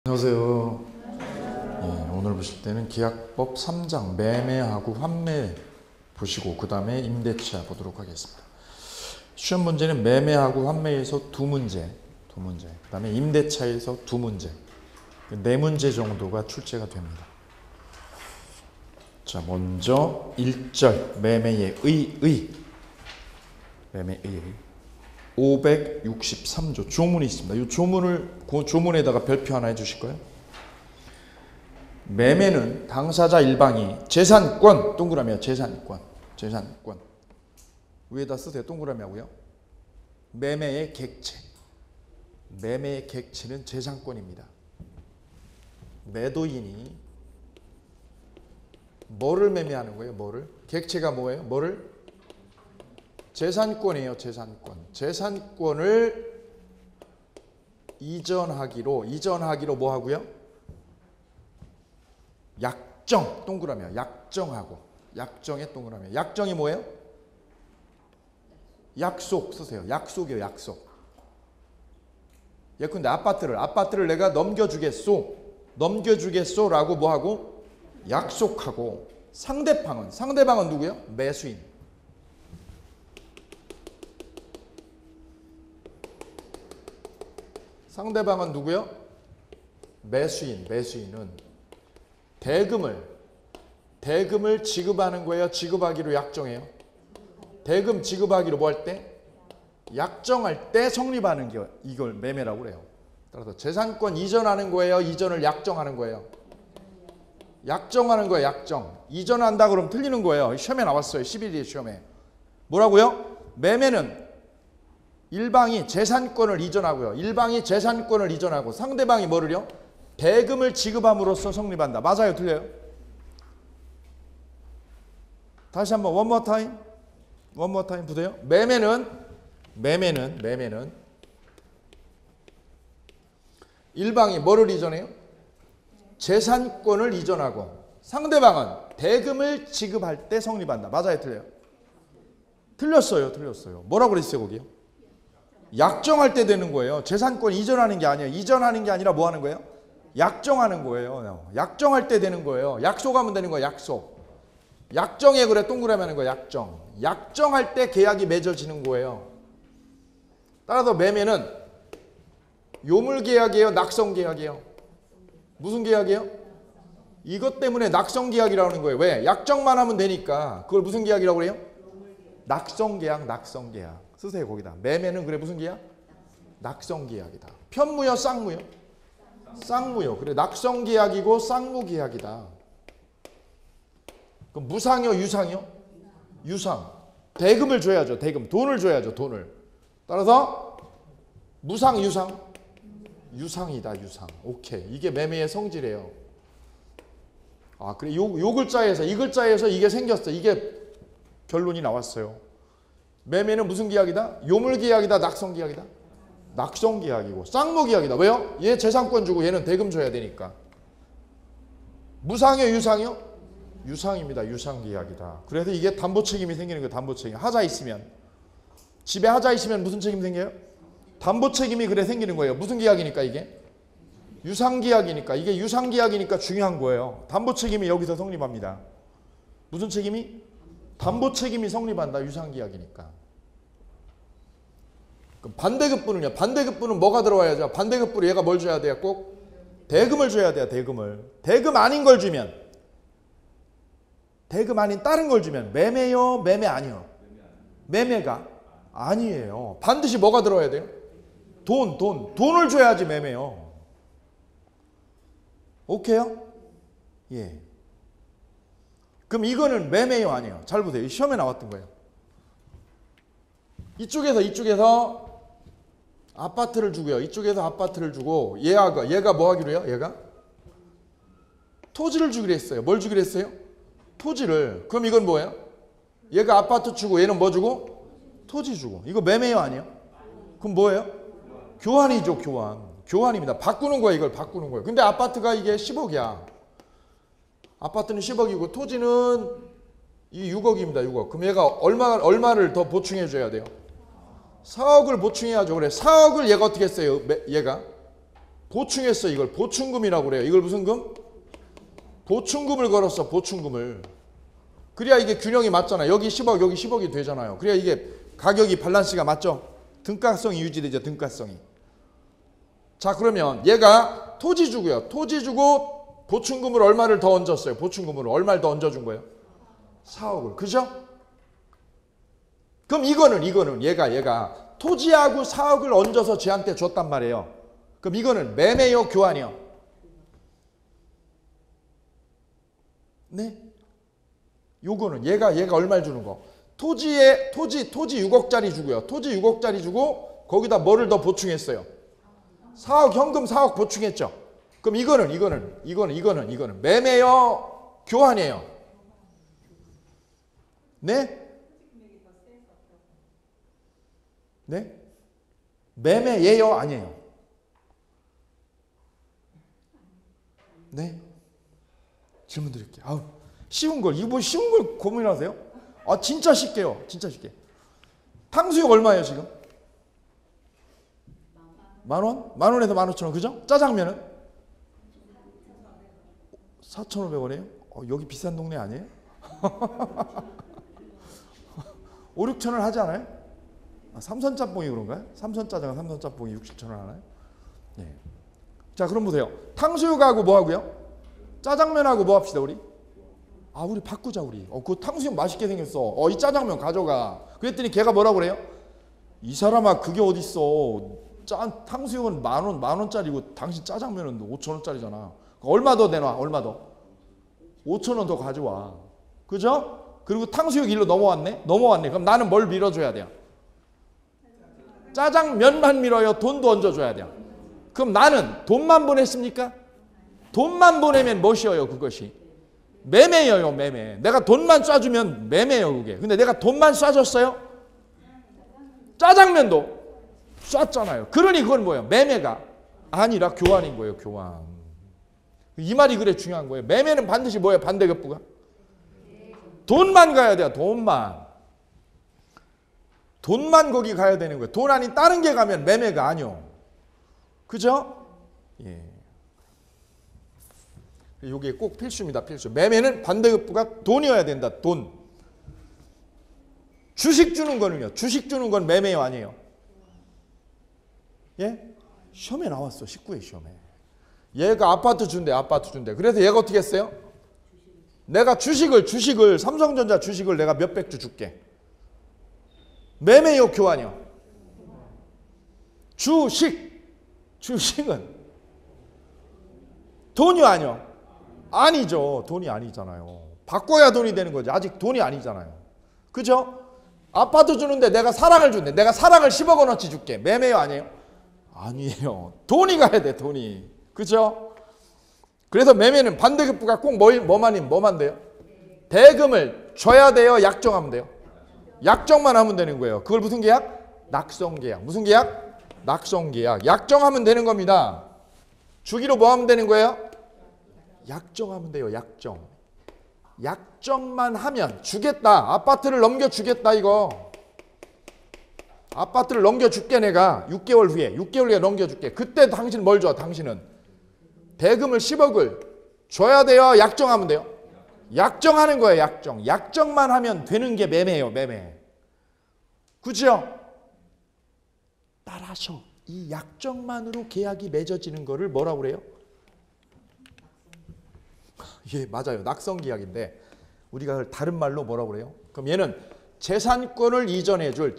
안녕하세요. 오늘 보실 때는 계약법 3장 매매하고 환매 보시고 그 다음에 임대차 보도록 하겠습니다. 시험 문제는 매매하고 환매에서 두 문제, 그 다음에 임대차에서 두 문제, 네 문제 정도가 출제가 됩니다. 자, 먼저 1절 매매의 매매의 563조 조문이 있습니다. 이 조문을 그 조문에다가 별표 하나 해주실 거예요. 매매는 당사자 일방이 재산권 동그라미야. 재산권 위에다 쓰세요. 동그라미 하고요. 매매의 객체는 재산권입니다. 매도인이 뭐를 매매하는 거예요? 뭐를? 객체가 뭐예요? 뭐를? 재산권이에요. 재산권을 이전하기로 뭐 하고요? 약정 동그라미야. 약정의 동그라미. 약정이 뭐예요? 약속 쓰세요. 약속이에요. 약속. 예컨대 아파트를 내가 넘겨주겠소라고 뭐 하고? 약속하고. 상대방은 누구예요? 매수인. 상대방은 누구요? 매수인은 대금을 지급하는 거예요? 지급하기로 약정해요? 대금 지급하기로 뭐 할 때? 약정할 때 성립하는 게 이걸 매매라고 그래요. 따라서 재산권 이전하는 거예요? 이전을 약정하는 거예요? 약정하는 거예요. 약정. 이전한다 그러면 틀리는 거예요. 시험에 나왔어요. 11일 시험에. 뭐라고요? 매매는 일방이 재산권을 이전하고 상대방이 뭐를요? 대금을 지급함으로써 성립한다. 맞아요? 틀려요? 다시 한번 one more time 보세요. 매매는 일방이 뭐를 이전해요? 재산권을 이전하고 상대방은 대금을 지급할 때 성립한다. 맞아요? 틀려요? 틀렸어요. 뭐라고 그랬어요? 거기요? 약정할 때 되는 거예요. 재산권 이전하는 게 아니에요. 이전하는 게 아니라 뭐 하는 거예요? 약정하는 거예요. 약정할 때 되는 거예요. 약속하면 되는 거예요. 약속. 약정에 그래 동그라미 하는 거예요. 약정할 때 계약이 맺어지는 거예요. 따라서 매매는 요물계약이에요? 낙성계약이에요? 무슨 계약이에요? 이것 때문에 낙성계약이라고 하는 거예요. 왜? 약정만 하면 되니까. 그걸 무슨 계약이라고 그래요? 낙성계약. 쓰세요 거기다. 매매는 그래 무슨 계약? 낙성계약이다. 편무요? 쌍무요? 쌍무요. 그래 낙성계약이고 쌍무계약이다. 그럼 무상이요? 유상이요? 유상. 대금을 줘야죠. 돈을 줘야죠. 따라서 무상, 유상? 유상이다. 오케이. 이게 매매의 성질이에요. 아 그래 요 글자에서 이 글자에서 이게 생겼어. 이게 결론이 나왔어요. 매매는 무슨 계약이다? 요물계약이다? 낙성계약이다? 낙성계약이고 쌍무계약이다. 왜요? 얘 재산권 주고 얘는 대금 줘야 되니까. 무상이요? 유상이요? 유상입니다. 유상계약이다. 그래서 이게 담보책임이 생기는 거예요. 담보책임. 집에 하자 있으면 무슨 책임 생겨요? 담보책임이 그래 생기는 거예요. 무슨 계약이니까 이게? 유상계약이니까. 이게 유상계약이니까 중요한 거예요. 담보책임이 여기서 성립합니다. 무슨 책임이? 담보책임이 성립한다. 유상계약이니까. 그럼 반대급부는요? 반대급부는 뭐가 들어와야죠? 반대급부로 얘가 뭘 줘야 돼요? 꼭 대금을 줘야 돼요. 대금 아닌 걸 주면, 대금 아닌 다른 걸 주면 매매요? 매매 아니요? 매매가 아니에요. 반드시 뭐가 들어와야 돼요? 돈을 줘야지 매매요. 오케이요? 예. 그럼 이거는 매매요? 아니에요? 잘 보세요. 시험에 나왔던 거예요. 이쪽에서 아파트를 주고요. 이쪽에서 아파트를 주고 얘가 뭐 하기로 해요? 얘가 토지를 주기로 했어요. 뭘 주기로 했어요? 토지를. 그럼 이건 뭐예요? 얘가 아파트 주고 얘는 뭐 주고? 토지 주고. 이거 매매요? 아니에요? 그럼 뭐예요? 교환이죠. 교환입니다. 바꾸는 거예요. 이걸 바꾸는 거예요. 근데 아파트가 이게 10억이야. 아파트는 10억이고 토지는 이 6억입니다. 6억. 그럼 얘가 얼마를 더 보충해 줘야 돼요? 4억을 보충해야죠. 그래 4억을 얘가 어떻게 했어요? 얘가 보충했어. 이걸 보충금이라고 그래요. 이걸 무슨 금? 보충금을 걸었어. 보충금을. 그래야 이게 균형이 맞잖아. 여기 10억 여기 10억이 되잖아요. 그래야 이게 가격이 밸런스가 맞죠. 등가성이 유지되죠. 등가성이. 자 그러면 얘가 토지 주고요. 토지 주고 보충금을 얼마를 더 얹었어요. 보충금으로 얼마를 더 얹어준 거예요. 4억을. 그죠? 그럼 이거는 얘가 토지하고 4억을 얹어서 쟤한테 줬단 말이에요. 그럼 이거는 매매요, 교환이요? 네? 요거는 얘가 얼마를 주는 거? 토지 6억짜리 주고요. 토지 6억짜리 주고 거기다 뭐를 더 보충했어요? 4억 현금 4억 보충했죠. 그럼 이거는 매매요, 교환이에요? 네? 네? 매매예요, 아니에요? 네? 질문 드릴게요. 아우, 쉬운 걸, 이거 쉬운 걸 고민하세요? 아, 진짜 쉽게요. 진짜 쉽게. 탕수육 얼마예요, 지금? 10,000원? 10,000원에서 15,000원, 그죠? 짜장면은? 4,500원이에요? 여기 비싼 동네 아니에요? 5, 6,000원 하지 않아요? 삼선 짬뽕이 그런가요? 삼선 짜장, 삼선 짬뽕이 6, 7,000원 하나요? 네. 자, 그럼 보세요. 탕수육하고 뭐 하고요? 짜장면하고 뭐 합시다, 우리? 우리 바꾸자, 우리. 그 탕수육 맛있게 생겼어. 이 짜장면 가져가. 그랬더니 걔가 뭐라고 그래요? 이 사람아, 그게 어딨어. 탕수육은 10,000원짜리고 당신 짜장면은 5,000원짜리잖아. 얼마 더 내놔, 얼마 더? 5,000원 더 가져와. 그죠? 그리고 탕수육 일로 넘어왔네? 그럼 나는 뭘 밀어줘야 돼요? 짜장면만 밀어요? 돈도 얹어줘야 돼요? 그럼 나는 돈만 보냈습니까? 돈만 보내면 뭐시여요, 그것이? 매매예요, 매매. 내가 돈만 쏴주면 매매예요, 그게. 근데 내가 돈만 쏴줬어요? 짜장면도 쐈잖아요. 그러니 그건 뭐예요? 매매가 아니라 교환인 거예요, 교환. 이 말이 그래 중요한 거예요. 매매는 반드시 뭐예요? 반대급부가? 돈만 가야 돼요, 돈만. 돈만 거기 가야 되는 거예요. 돈 아닌 다른 게 가면 매매가 아니요. 그죠? 예. 이게 꼭 필수입니다, 필수. 매매는 반대급부가 돈이어야 된다, 돈. 주식 주는 거는요? 주식 주는 건 매매요, 아니에요? 예? 시험에 나왔어, 19회 시험에. 얘가 아파트 준대. 그래서 얘가 어떻게 했어요? 내가 주식을 삼성전자 주식을 내가 몇백 주 줄게. 매매요, 교환이요? 주식은 돈이요, 아니요? 아니죠. 돈이 아니잖아요. 바꿔야 돈이 되는 거지. 아직 돈이 아니잖아요. 그죠? 아파트 주는데 내가 사랑을 준대. 내가 사랑을 10억 원어치 줄게. 매매요, 아니에요? 아니에요. 돈이 가야 돼, 돈이. 그죠? 그래서 매매는 반대급부가 꼭 뭐만 돼요? 대금을 줘야 돼요, 약정하면 돼요? 약정만 하면 되는 거예요. 그걸 무슨 계약? 낙성계약. 무슨 계약? 낙성계약. 약정하면 되는 겁니다. 주기로 뭐 하면 되는 거예요? 약정하면 돼요, 약정. 약정만 하면 주겠다. 아파트를 넘겨주겠다, 이거. 아파트를 넘겨줄게, 내가. 6개월 후에 넘겨줄게. 그때 당신 뭘 줘? 당신은 대금을 10억을 줘야 돼요, 약정하면 돼요? 약정하는 거예요, 약정. 약정만 하면 되는 게 매매예요, 매매. 그죠? 따라서 이 약정만으로 계약이 맺어지는 거를 뭐라고 그래요? 예, 맞아요. 낙성계약인데 우리가 그걸 다른 말로 뭐라고 그래요? 그럼 얘는 재산권을 이전해 줄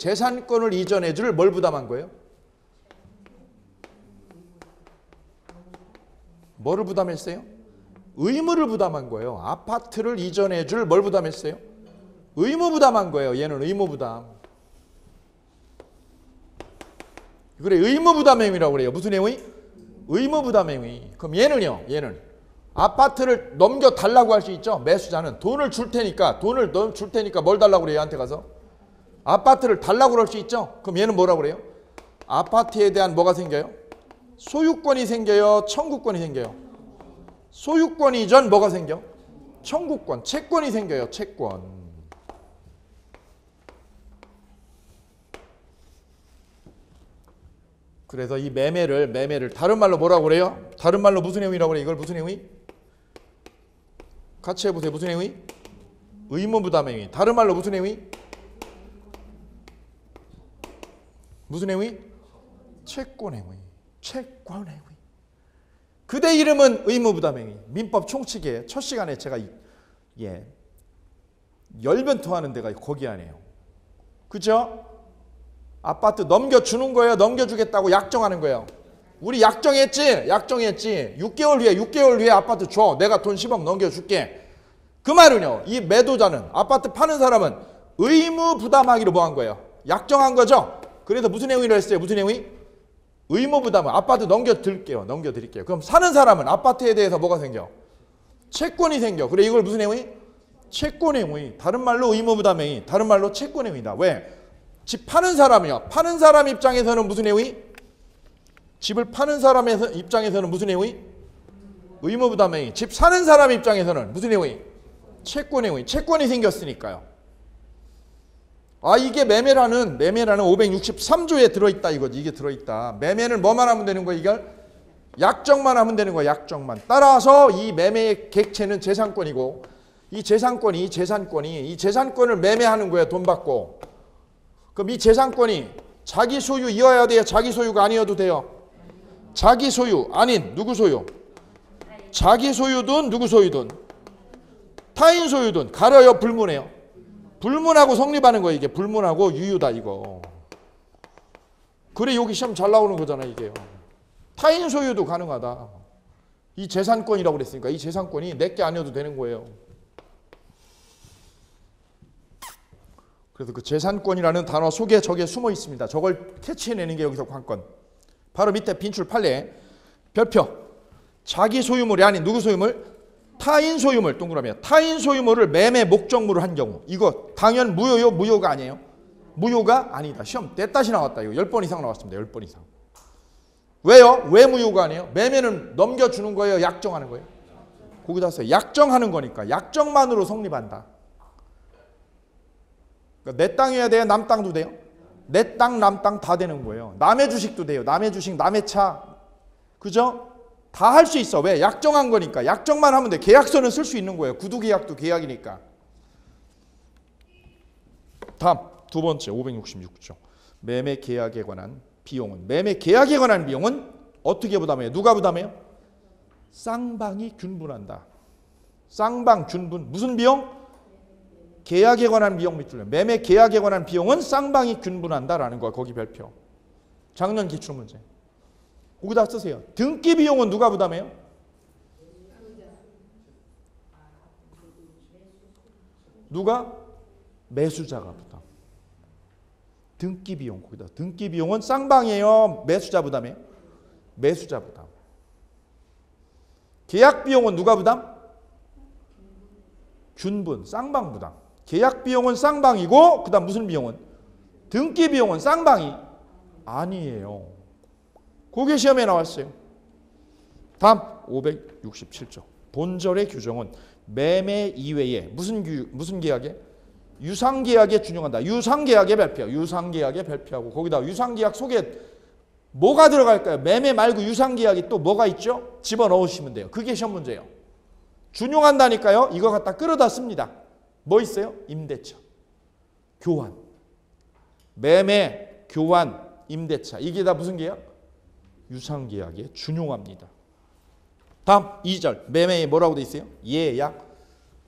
뭘 부담한 거예요? 뭐를 부담했어요? 의무를 부담한 거예요. 아파트를 이전해 줄 뭘 부담했어요? 의무 부담한 거예요. 얘는 의무 부담. 그래, 의무 부담 행위라고 그래요. 무슨 행위? 의무 부담 행위. 그럼 얘는요? 얘는 아파트를 넘겨 달라고 할 수 있죠. 매수자는 돈을 줄 테니까 뭘 달라고 그래요? 얘한테 가서 아파트를 달라고 그럴 수 있죠. 그럼 얘는 뭐라고 그래요? 아파트에 대한 뭐가 생겨요? 소유권이 생겨요, 청구권이 생겨요? 소유권 이전 뭐가 생겨? 청구권, 채권이 생겨요, 채권. 그래서 이 매매를 다른 말로 뭐라고 그래요? 다른 말로 무슨 행위라고 그래요? 이걸 무슨 행위? 같이 해보세요. 무슨 행위? 의무부담 행위. 다른 말로 무슨 행위? 무슨 행위? 채권 행위. 채권 행위. 그대 이름은 의무부담 행위. 민법 총칙에 첫 시간에 제가 열변토하는 데가 거기 아니에요. 그죠? 아파트 넘겨주는 거예요? 넘겨주겠다고 약정하는 거예요? 우리 약정했지? 6개월 후에 아파트 줘. 내가 돈 10억 넘겨줄게. 그 말은요. 이 매도자는, 아파트 파는 사람은 의무 부담하기로 뭐 한 거예요? 약정한 거죠? 그래서 무슨 행위를 했어요? 무슨 행위? 의무 부담을 아파트 넘겨드릴게요. 그럼 사는 사람은 아파트에 대해서 뭐가 생겨? 채권이 생겨. 그래 이걸 무슨 행위? 채권 행위. 다른 말로 의무 부담 행위. 다른 말로 채권 행위다. 왜? 집 파는 사람이요. 파는 사람 입장에서는 무슨 행위? 집을 파는 사람 입장에서는 무슨 행위? 의무 부담 행위. 집 사는 사람 입장에서는 무슨 행위? 채권 행위. 채권이 생겼으니까요. 아 이게 매매라는 563조에 들어있다 이거지. 이게 들어있다. 매매는 뭐만 하면 되는 거야? 이걸 약정만 하면 되는 거야. 약정만. 따라서 이 매매의 객체는 재산권이고 이 재산권을 매매하는 거야. 돈 받고. 그럼 이 재산권이 자기 소유이어야 돼요? 자기 소유가 아니어도 돼요? 자기 소유 아닌 누구 소유? 자기 소유든 누구 소유든 타인 소유든 가려요? 불문해요? 불문하고 성립하는 거예요. 이게 불문하고 유유다 이거. 그래 여기 시험 잘 나오는 거잖아 이게요. 타인 소유도 가능하다. 이 재산권이라고 그랬으니까 이 재산권이 내게 아니어도 되는 거예요. 그래서 그 재산권이라는 단어 속에 저게 숨어 있습니다. 저걸 캐치해내는 게 여기서 관건. 바로 밑에 빈출 판례 별표. 자기 소유물이 아닌 누구 소유물? 타인 소유물. 동그라미야. 타인 소유물을 매매 목적물로 한 경우. 이거 당연 무효요? 무효가 아니에요? 무효가 아니다. 시험 때따시 나왔다. 이거 10번 이상 나왔습니다. 10번 이상. 왜요? 왜 무효가 아니에요? 매매는 넘겨주는 거예요? 약정하는 거예요? 거기다 써요. 약정하는 거니까. 약정만으로 성립한다. 그러니까 내 땅이어야 돼요? 남 땅도 돼요? 내 땅, 남 땅 다 되는 거예요. 남의 주식도 돼요. 남의 주식, 남의 차. 그죠? 다 할 수 있어. 왜? 약정한 거니까. 약정만 하면 돼. 계약서는 쓸 수 있는 거예요. 구두계약도 계약이니까. 다음 두 번째 566조. 매매 계약에 관한 비용은 매매 계약에 관한 비용은 어떻게 부담해요? 누가 부담해요? 쌍방이 균분한다. 쌍방 균분. 무슨 비용? 계약에 관한 비용 밑줄래. 매매 계약에 관한 비용은 쌍방이 균분한다라는 거야. 거기 별표. 작년 기출문제. 거기다 쓰세요. 등기 비용은 누가 부담해요? 누가? 매수자가 부담. 등기 비용 거기다. 등기 비용은 쌍방이에요. 매수자 부담해요? 매수자 부담. 계약 비용은 누가 부담? 균분, 쌍방 부담. 계약 비용은 쌍방이고 그다음 무슨 비용은? 등기 비용은 쌍방이 아니에요. 그게 시험에 나왔어요. 다음 567조. 본절의 규정은 매매 이외에 무슨 계약에? 유상계약에 준용한다. 유상계약의 별표. 유상계약의 별표하고 거기다 유상계약 속에 뭐가 들어갈까요? 매매 말고 유상계약이 또 뭐가 있죠? 집어넣으시면 돼요. 그게 시험 문제예요. 준용한다니까요. 이거 갖다 끌어다 씁니다. 뭐 있어요? 임대차, 교환, 매매, 교환, 임대차. 이게 다 무슨 계약? 유상계약에 준용합니다. 다음 2절. 매매에 뭐라고 돼 있어요? 예약.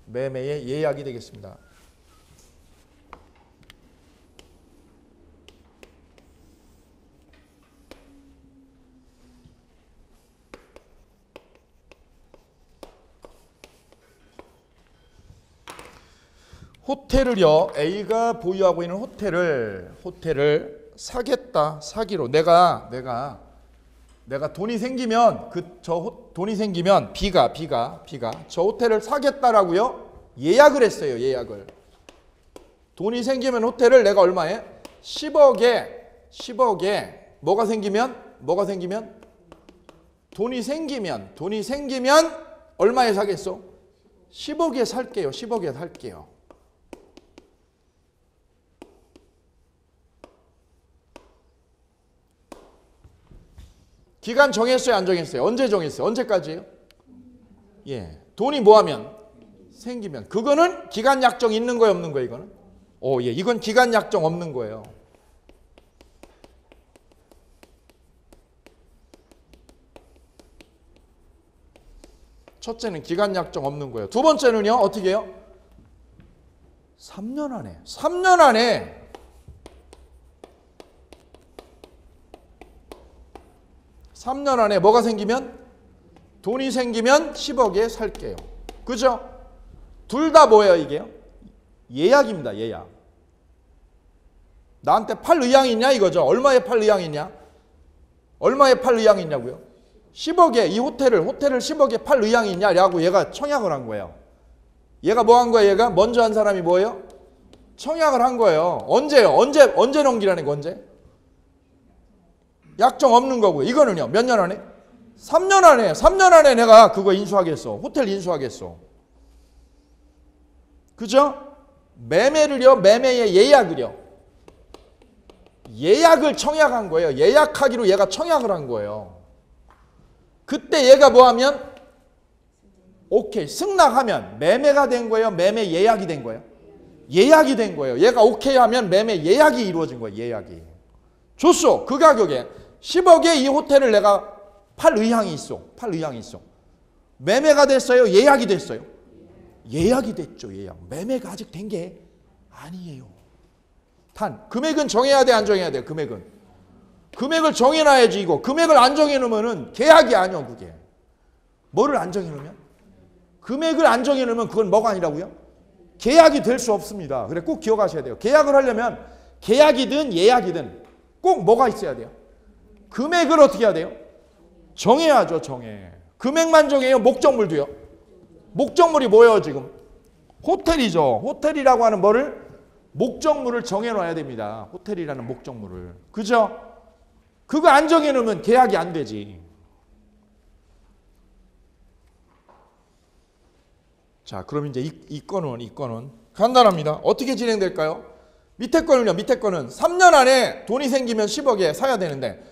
매매의 예약이 되겠습니다. 호텔을요. A가 보유하고 있는 호텔을 사겠다. 사기로 내가 돈이 생기면 돈이 생기면 B가 저 호텔을 사겠다라고요. 예약을 했어요. 예약을. 돈이 생기면 호텔을 내가 얼마에? 10억에 뭐가 생기면 돈이 생기면 얼마에 사겠어? 10억에 살게요. 10억에 살게요. 기간 정했어요, 안 정했어요? 언제 정했어요? 언제까지예요? 예. 돈이 뭐하면? 생기면. 그거는 기간 약정 있는 거예요, 없는 거예요, 이거는? 예. 이건 기간 약정 없는 거예요. 첫째는 기간 약정 없는 거예요. 두 번째는요, 어떻게 해요? 3년 안에. 3년 안에 3년 안에 뭐가 생기면? 돈이 생기면 10억에 살게요. 그죠? 둘 다 뭐예요, 이게요? 예약입니다, 예약. 나한테 팔 의향이 있냐, 이거죠? 얼마에 팔 의향이 있냐? 얼마에 팔 의향이 있냐고요? 10억에 이 호텔을 10억에 팔 의향이 있냐라고 얘가 청약을 한 거예요. 얘가 뭐 한 거예요? 얘가 먼저 한 사람이 뭐예요? 청약을 한 거예요. 언제요? 언제 넘기라는 거 언제? 약정 없는 거고요. 이거는요. 몇 년 안에? 3년 안에. 3년 안에 내가 그거 인수하겠어. 호텔 인수하겠어. 그죠? 매매를요. 매매의 예약을요. 예약을 청약한 거예요. 예약하기로 얘가 청약을 한 거예요. 그때 얘가 뭐 하면? 오케이. 승낙하면 매매가 된 거예요? 매매 예약이 된 거예요? 예약이 된 거예요. 얘가 오케이 하면 매매 예약이 이루어진 거예요. 예약이. 줬어. 그 가격에 10억에 이 호텔을 내가 팔 의향이 있어. 팔 의향이 있어. 매매가 됐어요? 예약이 됐어요? 예약이 됐죠. 예약. 매매가 아직 된 게 아니에요. 단 금액은 정해야 돼, 안 정해야 돼? 금액을 정해놔야지. 이거 금액을 안 정해놓으면 계약이 아니야. 그게 뭐를 안 정해놓으면? 금액을 안 정해놓으면 그건 뭐가 아니라고요? 계약이 될 수 없습니다. 그래 꼭 기억하셔야 돼요. 계약을 하려면 계약이든 예약이든 꼭 뭐가 있어야 돼요? 금액을 어떻게 해야 돼요? 정해야죠. 정해. 금액만 정해요? 목적물도요? 목적물이 뭐예요 지금? 호텔이죠. 호텔이라고 하는 뭐를? 목적물을 정해놔야 됩니다. 호텔이라는 목적물을. 그죠? 그거 안 정해놓으면 계약이 안 되지. 자, 그럼 이제 이 건은 간단합니다. 어떻게 진행될까요? 밑에 거는요. 밑에 거는 3년 안에 돈이 생기면 10억에 사야 되는데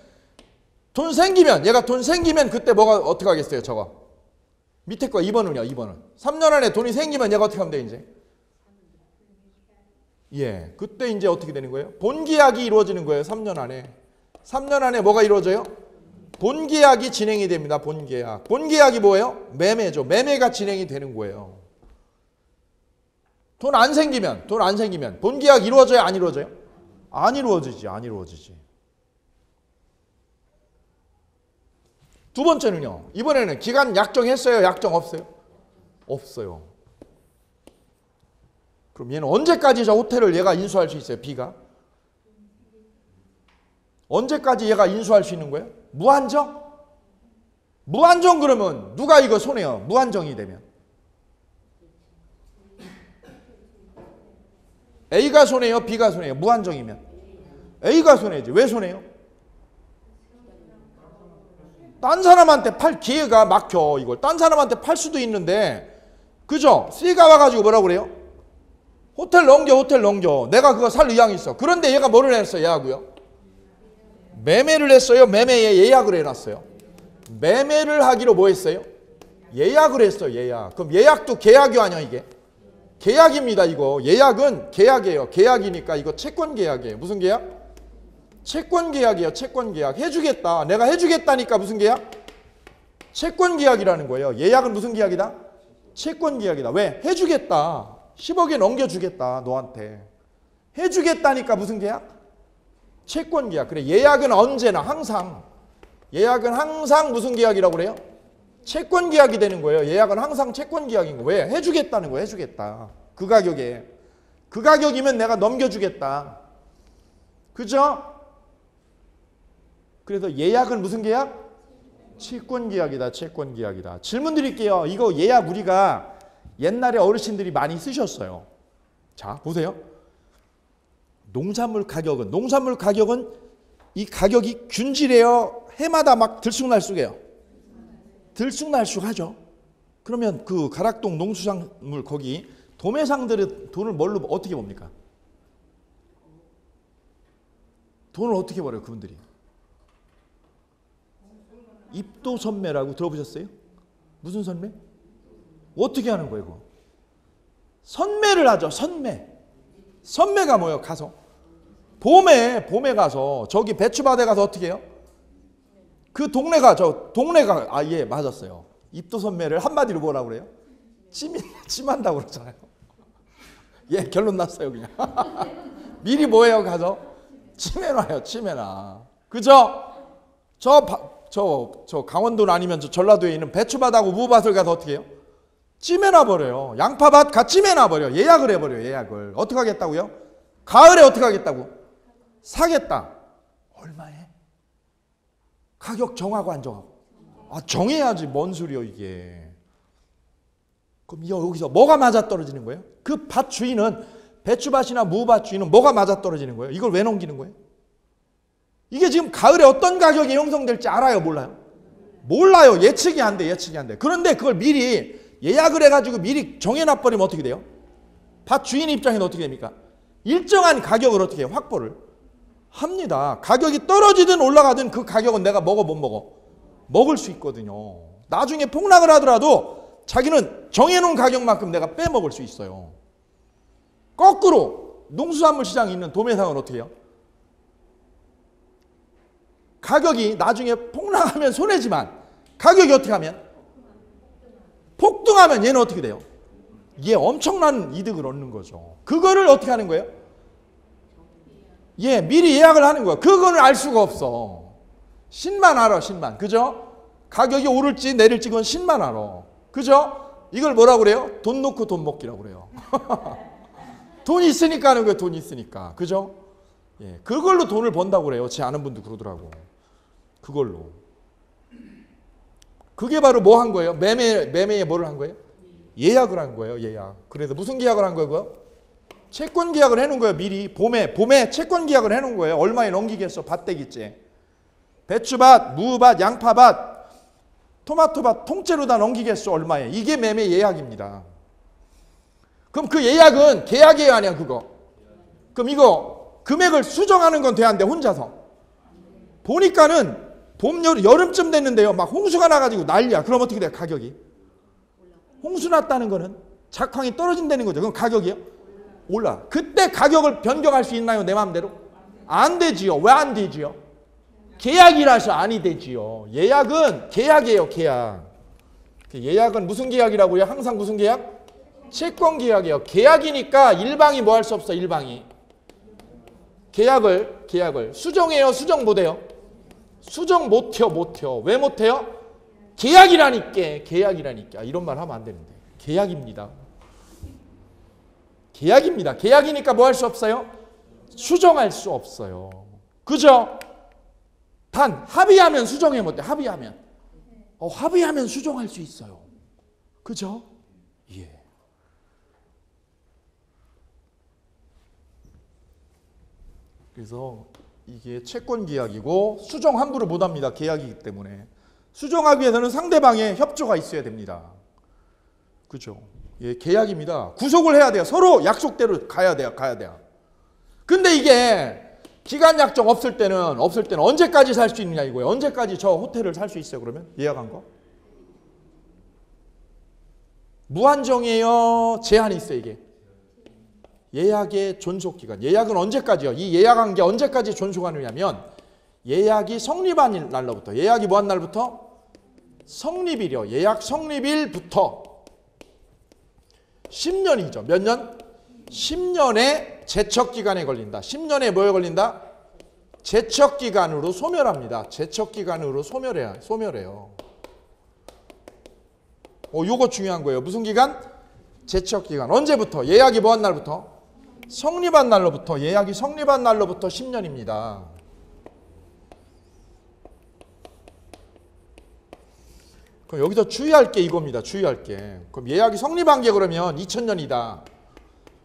돈 생기면 얘가 돈 생기면 그때 뭐가 어떻게 하겠어요? 저거. 밑에 거 2번은요. 2번은. 3년 안에 돈이 생기면 얘가 어떻게 하면 돼 이제? 예. 그때 이제 어떻게 되는 거예요? 본계약이 이루어지는 거예요. 3년 안에. 3년 안에 뭐가 이루어져요? 본계약이 진행이 됩니다. 본계약. 본계약이 뭐예요? 매매죠. 매매가 진행이 되는 거예요. 돈 안 생기면 본계약 이루어져요? 안 이루어져요? 안 이루어지지. 안 이루어지지. 두 번째는요. 이번에는 기간 약정했어요? 약정 없어요? 없어요. 그럼 얘는 언제까지 저 호텔을 얘가 인수할 수 있어요? B가? 언제까지 얘가 인수할 수 있는 거예요? 무한정? 무한정 그러면 누가 이거 손해요? 무한정이 되면. A가 손해요? B가 손해요? 무한정이면. A가 손해지. 왜 손해요? 딴 사람한테 팔 기회가 막혀. 이걸 딴 사람한테 팔 수도 있는데 그죠? C가 와가지고 뭐라고 그래요? 호텔 넘겨. 내가 그거 살 의향이 있어. 그런데 얘가 뭐를 했어요? 얘하고요? 매매를 했어요? 매매에 예약을 해놨어요? 매매를 하기로 뭐 했어요? 예약을 했어요. 예약. 그럼 예약도 계약이 아니야 이게? 계약입니다. 이거. 예약은 계약이에요. 계약이니까 이거 채권 계약이에요. 무슨 계약? 채권 계약이에요. 채권 계약. 해주겠다. 내가 해주겠다니까 무슨 계약? 채권 계약이라는 거예요. 예약은 무슨 계약이다? 채권 계약이다. 왜? 해주겠다. 10억에 넘겨주겠다. 너한테. 해주겠다니까 무슨 계약? 채권 계약. 그래. 예약은 언제나 항상. 예약은 항상 무슨 계약이라고 그래요? 채권 계약이 되는 거예요. 예약은 항상 채권 계약인 거예요. 왜? 해주겠다는 거예요. 해주겠다. 그 가격에. 그 가격이면 내가 넘겨주겠다. 그죠? 그래서 예약은 무슨 계약? 채권 계약이다. 채권 계약이다. 질문 드릴게요. 이거 예약 우리가 옛날에 어르신들이 많이 쓰셨어요. 자, 보세요. 농산물 가격은 이 가격이 균질해요? 해마다 막 들쑥날쑥해요? 들쑥날쑥하죠. 그러면 그 가락동 농수산물 거기 도매상들의 돈을 뭘로 어떻게 봅니까? 돈을 어떻게 벌어요 그분들이? 입도선매라고 들어보셨어요? 무슨 선매? 어떻게 하는 거예요, 그거? 선매를 하죠, 선매. 선매가 뭐예요? 가서 봄에 가서 저기 배추밭에 가서 어떻게 해요? 그 동네가 예, 맞았어요. 입도선매를 한마디로 뭐라고 그래요? 찜한다고 그러잖아요. 예, 결론 났어요, 그냥. 미리 뭐예요, 가서? 찜해놔요, 찜해놔. 그죠? 저 강원도는 아니면 저 전라도에 있는 배추밭하고 무밭을 가서 어떻게 해요? 찜해놔 버려요. 양파밭 가 찜해놔 버려. 예약을 해버려요. 예약을. 어떻게 하겠다고요? 가을에 어떻게 하겠다고? 사겠다. 얼마에? 가격 정하고 안 정하고? 아, 정해야지. 뭔 소리요 이게. 그럼 여기서 뭐가 맞아떨어지는 거예요? 그 밭 주인은, 배추밭이나 무밭 주인은 뭐가 맞아떨어지는 거예요? 이걸 왜 넘기는 거예요? 이게 지금 가을에 어떤 가격이 형성될지 알아요? 몰라요? 몰라요. 예측이 안 돼. 그런데 그걸 미리 예약을 해가지고 미리 정해놔버리면 어떻게 돼요? 밭 주인 입장에는 어떻게 됩니까? 일정한 가격을 어떻게 해요? 확보를 합니다. 가격이 떨어지든 올라가든 그 가격은 내가 먹어 못 먹어? 먹을 수 있거든요. 나중에 폭락을 하더라도 자기는 정해놓은 가격만큼 내가 빼먹을 수 있어요. 거꾸로 농수산물 시장에 있는 도매상은 어떻게 해요? 가격이 나중에 폭락하면 손해지만 가격이 어떻게 하면? 폭등하면 얘는 어떻게 돼요? 얘 엄청난 이득을 얻는 거죠. 그거를 어떻게 하는 거예요? 예, 미리 예약을 하는 거야. 그거는 알 수가 없어. 신만 알아, 신만. 그죠? 가격이 오를지 내릴지 그건 신만 알아. 그죠? 이걸 뭐라고 그래요? 돈 놓고 돈 먹기라고 그래요. 돈 있으니까 하는 거예요. 돈 있으니까. 그죠? 예, 그걸로 돈을 번다고 그래요. 제 아는 분도 그러더라고. 그걸로. 그게 바로 뭐 한 거예요? 매매에 뭐를 한 거예요? 예약을 한 거예요. 예약. 그래서 무슨 계약을 한 거예요? 채권 계약을 해놓은 거예요. 미리 봄에 채권 계약을 해놓은 거예요. 얼마에 넘기겠어? 밭대기째. 배추밭, 무밭, 양파밭, 토마토밭 통째로 다 넘기겠어? 얼마에? 이게 매매 예약입니다. 그럼 그 예약은 계약이에요, 아니야 그거? 그럼 이거 금액을 수정하는 건 돼야 안 돼? 혼자서. 보니까는 봄, 여름쯤 됐는데요. 막 홍수가 나가지고 난리야. 그럼 어떻게 돼요? 가격이? 홍수 났다는 거는 작황이 떨어진다는 거죠. 그럼 가격이요? 올라. 그때 가격을 변경할 수 있나요? 내 마음대로? 안 되지요. 왜 안 되지요? 계약이라서 아니 되지요. 예약은 계약이에요. 계약. 예약은 무슨 계약이라고요? 항상 무슨 계약? 채권 계약이에요. 계약이니까 일방이 뭐 할 수 없어. 일방이. 계약을 수정해요? 수정 못해요? 수정 못해요. 왜 못해요? 계약이라니까. 이런 말 하면 안 되는데. 계약입니다. 계약이니까 뭐 할 수 없어요? 수정할 수 없어요. 그죠? 단 합의하면 수정해 못해. 합의하면 수정할 수 있어요. 그죠? 예. 그래서 이게 채권 계약이고 수정 함부로 못합니다. 계약이기 때문에. 수정하기 위해서는 상대방의 협조가 있어야 됩니다. 그죠? 예, 계약입니다. 구속을 해야 돼요. 서로 약속대로 가야 돼요. 근데 이게 기간 약정 없을 때는 언제까지 살 수 있느냐 이거예요. 언제까지 저 호텔을 살 수 있어요? 그러면 예약한 거? 무한정이에요? 제한이 있어요 이게? 예약의 존속기간. 예약은 언제까지요? 이 예약한 게 언제까지 존속하느냐면 예약이 성립한 날로부터. 예약이 뭐한 날부터? 성립일이요. 예약 성립일부터 10년이죠. 몇 년? 10년의 제척기간에 걸린다. 10년에 뭐에 걸린다? 제척기간으로 소멸합니다. 제척기간으로 소멸해요. 요거 중요한 거예요. 무슨 기간? 제척기간. 언제부터? 예약이 뭐한 날부터? 성립한 날로부터. 예약이 성립한 날로부터 10년입니다. 그럼 여기서 주의할 게 이겁니다. 주의할 게. 그럼 예약이 성립한 게 그러면 2000년이다.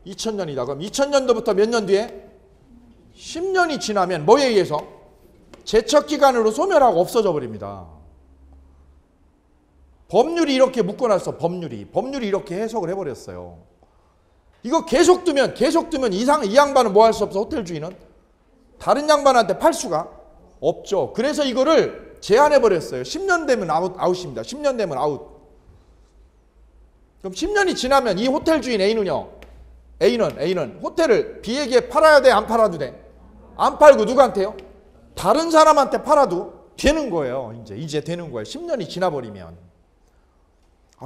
그럼 2000년도부터 몇 년 뒤에? 10년이 지나면 뭐에 의해서? 제척기간으로 소멸하고 없어져 버립니다. 법률이 이렇게 묶어놨어. 법률이 이렇게 해석을 해버렸어요. 이거 계속 두면 이 양반은 뭐 할 수 없어. 호텔 주인은 다른 양반한테 팔 수가 없죠. 그래서 이거를 제한해 버렸어요. 10년 되면 아웃입니다. 10년 되면 아웃. 그럼 10년이 지나면 이 호텔 주인 A는요. A는 호텔을 B에게 팔아야 돼, 안 팔아도 돼? 안 팔고 누구한테요? 다른 사람한테 팔아도 되는 거예요. 이제 되는 거예요. 10년이 지나버리면.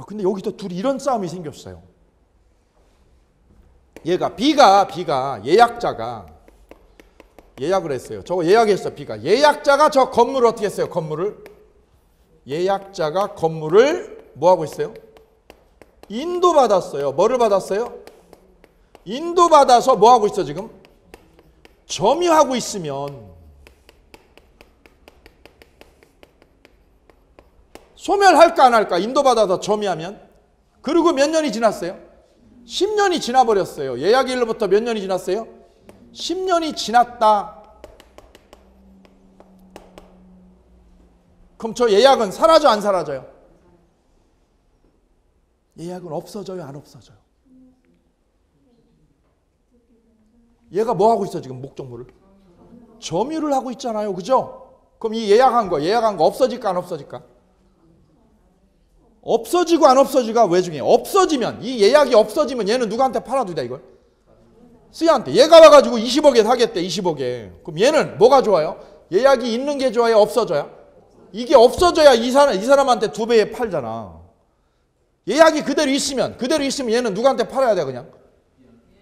근데 여기도 둘이 이런 싸움이 생겼어요. B가 예약자가 예약을 했어요. 저거 예약했어. B가 예약자가 저 건물을 어떻게 했어요? 예약자가 건물을 뭐 하고 있어요? 인도받았어요. 뭐를 받았어요? 인도받아서 뭐 하고 있어 지금? 점유하고 있으면 소멸할까 안 할까? 인도받아서 점유하면. 그리고 몇 년이 지났어요? 10년이 지나버렸어요. 예약일로부터 몇 년이 지났어요? 10년이 지났다. 그럼 저 예약은 사라져 안 사라져요? 예약은 없어져요 안 없어져요? 얘가 뭐 하고 있어 지금 목적물을? 점유를 하고 있잖아요. 그죠? 그럼 이 예약한 거 없어질까 안 없어질까? 없어지고 안 없어지가 왜 중요해요? 없어지면, 이 예약이 없어지면 얘는 누구한테 팔아도 돼 이걸? C한테. 얘가 와가지고 20억에 사겠대. 20억에. 그럼 얘는 뭐가 좋아요? 예약이 있는 게 좋아요? 없어져야? 이게 없어져야 이 사람한테 2배에 팔잖아. 예약이 그대로 있으면 얘는 누구한테 팔아야 돼 그냥?